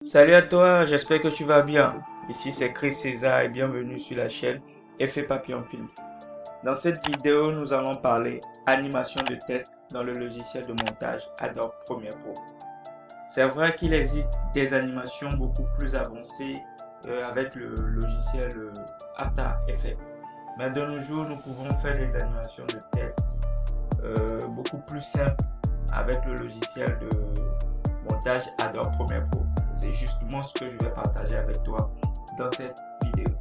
Salut à toi, j'espère que tu vas bien. Ici c'est Chris César et bienvenue sur la chaîne Effet Papillon Films. Dans cette vidéo, nous allons parler animation de test dans le logiciel de montage Adobe Premiere Pro. C'est vrai qu'il existe des animations beaucoup plus avancées avec le logiciel After Effects. Mais de nos jours, nous pouvons faire des animations de test beaucoup plus simples avec le logiciel de montage Adobe Premiere Pro. C'est justement ce que je vais partager avec toi dans cette vidéo.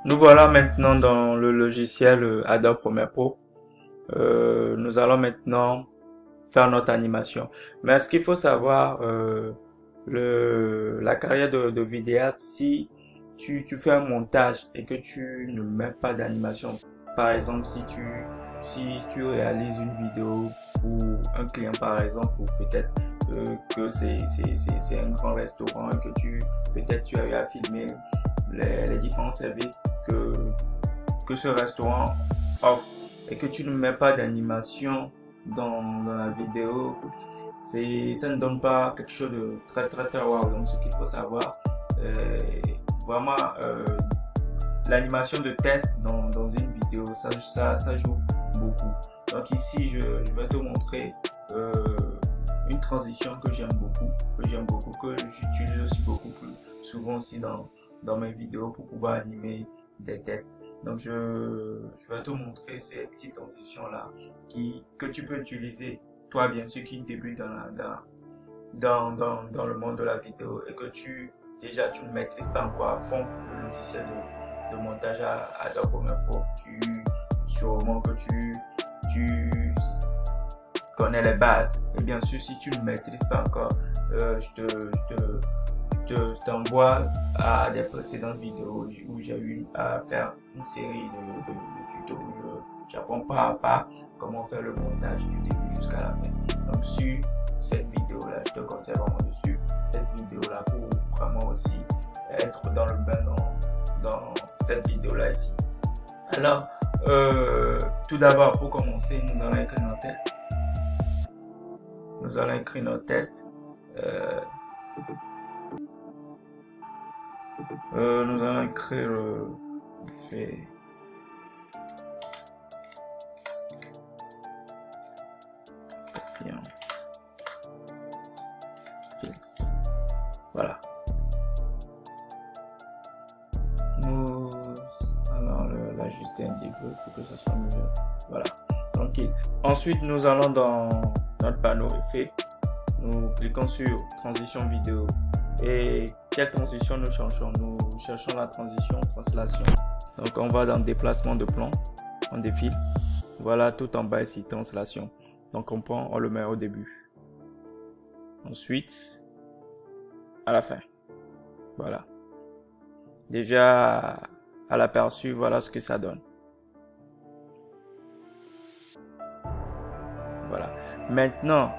Nous voilà maintenant dans le logiciel Adobe Premiere Pro. Nous allons maintenant faire notre animation. Mais ce qu'il faut savoir, la carrière de vidéaste, si tu fais un montage et que tu ne mets pas d'animation, par exemple si tu réalises une vidéo pour un client par exemple, ou peut-être que c'est un grand restaurant et que peut-être tu as eu à filmer les différents services que ce restaurant offre et que tu ne mets pas d'animation dans la vidéo, ça ne donne pas quelque chose de très wow. Donc ce qu'il faut savoir, vraiment l'animation de test dans une vidéo, ça joue beaucoup. Donc ici je vais te montrer une transition que j'aime beaucoup, que j'utilise aussi beaucoup plus souvent aussi dans mes vidéos pour pouvoir animer des tests. Donc je vais te montrer ces petites transitions là que tu peux utiliser toi, bien sûr, qui débute dans le monde de la vidéo et que tu ne maîtrises pas encore à fond le logiciel de montage à Adobe Premiere Pro. Sûrement que tu connais les bases. Et bien sûr, si tu ne maîtrises pas encore, je t'envoie à des précédentes vidéos où j'ai eu à faire une série de tutos où j'apprends pas à pas comment faire le montage du début jusqu'à la fin. Donc sur cette vidéo là, je te conseille vraiment de suivre cette vidéo là pour vraiment aussi être dans le bain dans cette vidéo là ici. Alors tout d'abord, pour commencer, nous allons écrire notre test. Nous allons écrire notre test. Nous allons écrire fait bien fixe. Voilà. Nous allons l'ajuster un petit peu pour que ça soit mieux. Voilà, tranquille. Ensuite, nous allons dans notre panneau effet. Nous cliquons sur transition vidéo. Et quelle transition nous cherchons? Nous cherchons la transition translation. Donc on va dans déplacement de plan, on défile. Voilà, tout en bas ici, translation. Donc on prend, on le met au début. Ensuite, à la fin. Voilà. Déjà à l'aperçu, voilà ce que ça donne. Voilà. Maintenant,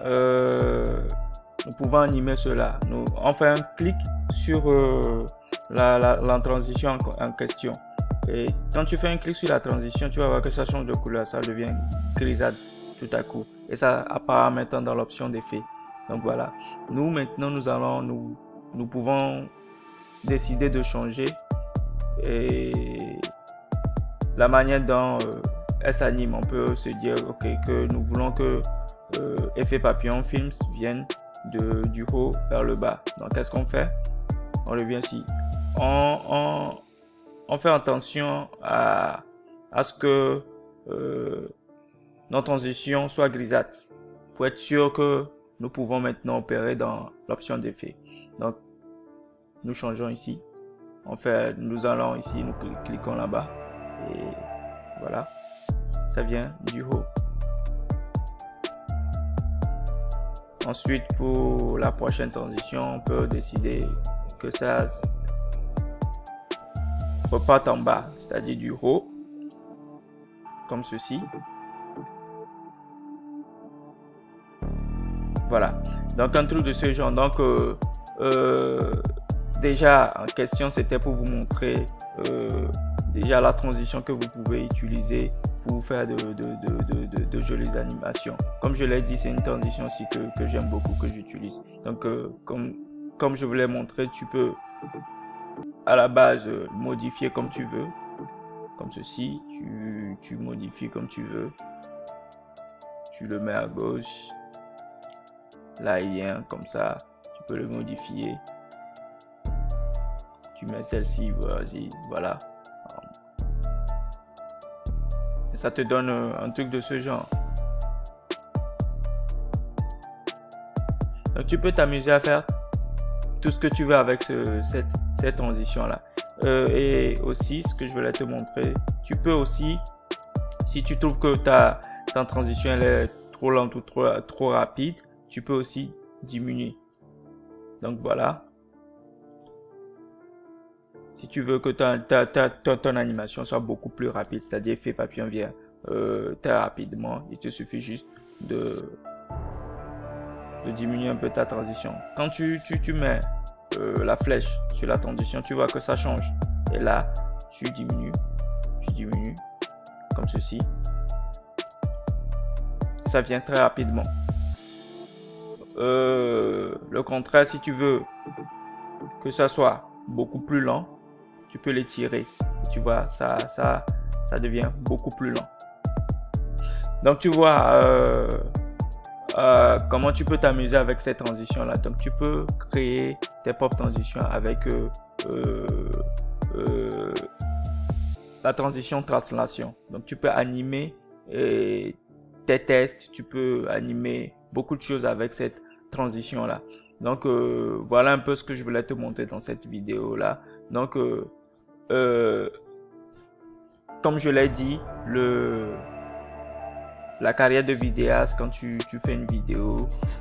nous pouvons animer cela. On fait un clic sur la transition en question. Et quand tu fais un clic sur la transition, tu vas voir que ça change de couleur. Ça devient grisâtre tout à coup. Et ça apparaît maintenant dans l'option d'effet. Donc voilà. Nous maintenant, nous pouvons décider de changer et la manière dont elle s'anime. On peut se dire que nous voulons que Effet Papillon Films vienne du haut vers le bas. Donc qu'est-ce qu'on fait? On revient ici. On fait attention à ce que notre transition soit grisâtre pour être sûr que nous pouvons maintenant opérer dans l'option d'effet. Donc nous changeons ici. Nous allons ici, nous cliquons là-bas et voilà, ça vient du haut. Ensuite, pour la prochaine transition, on peut décider que ça reparte en bas, c'est-à-dire du haut, comme ceci. Voilà, donc un truc de ce genre. Donc déjà en question, c'était pour vous montrer déjà la transition que vous pouvez utiliser pour faire de jolies animations. Comme je l'ai dit, c'est une transition aussi que j'aime beaucoup, que j'utilise. Donc comme je vous l'ai montré, tu peux à la base modifier comme tu veux, comme ceci. Tu modifies comme tu veux, tu le mets à gauche, là il vient comme ça, tu peux le modifier, tu mets celle-ci, vas-y, voilà, et ça te donne un truc de ce genre. Donc tu peux t'amuser à faire tout ce que tu veux avec cette transition là. Et aussi, ce que je voulais te montrer, tu peux aussi, si tu trouves que ta transition elle est trop lente ou trop rapide, tu peux aussi diminuer. Donc voilà. Si tu veux que ton animation soit beaucoup plus rapide, c'est-à-dire effet papillon vient très rapidement, il te suffit juste de diminuer un peu ta transition. Quand tu mets la flèche sur la transition, tu vois que ça change. Et là, tu diminues, comme ceci. Ça vient très rapidement. Le contraire, si tu veux que ça soit beaucoup plus lent, tu peux l'étirer. Tu vois, ça devient beaucoup plus lent. Donc tu vois comment tu peux t'amuser avec cette transition là. Donc tu peux créer tes propres transitions avec la transition translation. Donc tu peux animer tes tests, tu peux animer beaucoup de choses avec cette transition là. Donc voilà un peu ce que je voulais te montrer dans cette vidéo là. Donc comme je l'ai dit, la carrière de vidéaste, quand tu fais une vidéo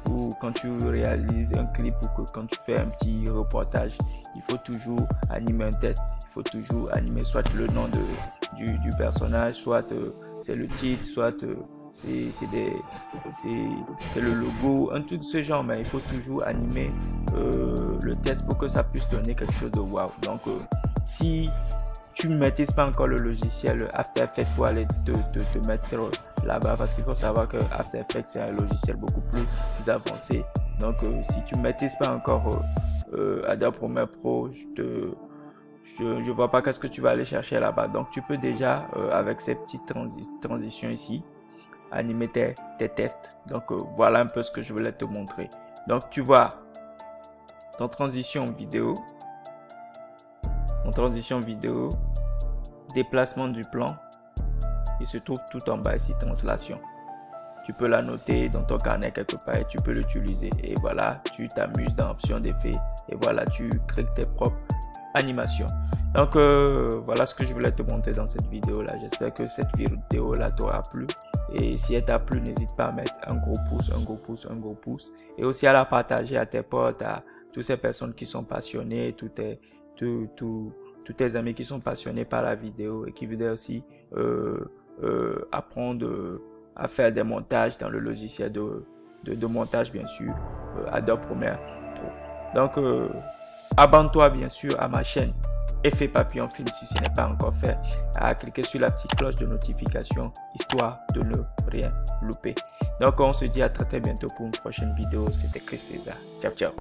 ou quand tu réalises un clip ou quand tu fais un petit reportage, il faut toujours animer un test. Il faut toujours animer soit le nom du personnage, soit c'est le titre, soit c'est le logo, un truc de ce genre. Mais il faut toujours animer le test pour que ça puisse donner quelque chose de wow. Donc si tu ne maîtrises pas encore le logiciel After Effects, pour aller te mettre là-bas, parce qu'il faut savoir que After Effects c'est un logiciel beaucoup plus avancé. Donc si tu ne maîtrises pas encore Adobe Premiere Pro, je vois pas qu'est-ce que tu vas aller chercher là-bas. Donc tu peux déjà avec ces petites transitions ici animer tes tests. Donc voilà un peu ce que je voulais te montrer. Donc tu vois ton transition vidéo, déplacement du plan, il se trouve tout en bas ici, translation. Tu peux la noter dans ton carnet quelque part et tu peux l'utiliser. Et voilà, tu t'amuses dans l'option d'effet et voilà, tu crées tes propres animations. Donc voilà ce que je voulais te montrer dans cette vidéo là. J'espère que cette vidéo là t'aura plu. Et si elle t'a plu, n'hésite pas à mettre un gros pouce, et aussi à la partager à tes potes, à toutes ces personnes qui sont passionnées, tous tes amis qui sont passionnés par la vidéo et qui voudraient aussi apprendre à faire des montages dans le logiciel de montage, bien sûr, Adobe Premiere Pro. Donc abonne-toi bien sûr à ma chaîne Effet Papillon Film si ce n'est pas encore fait, à cliquer sur la petite cloche de notification histoire de ne rien louper. Donc on se dit à très bientôt pour une prochaine vidéo. C'était Chris César. Ciao ciao.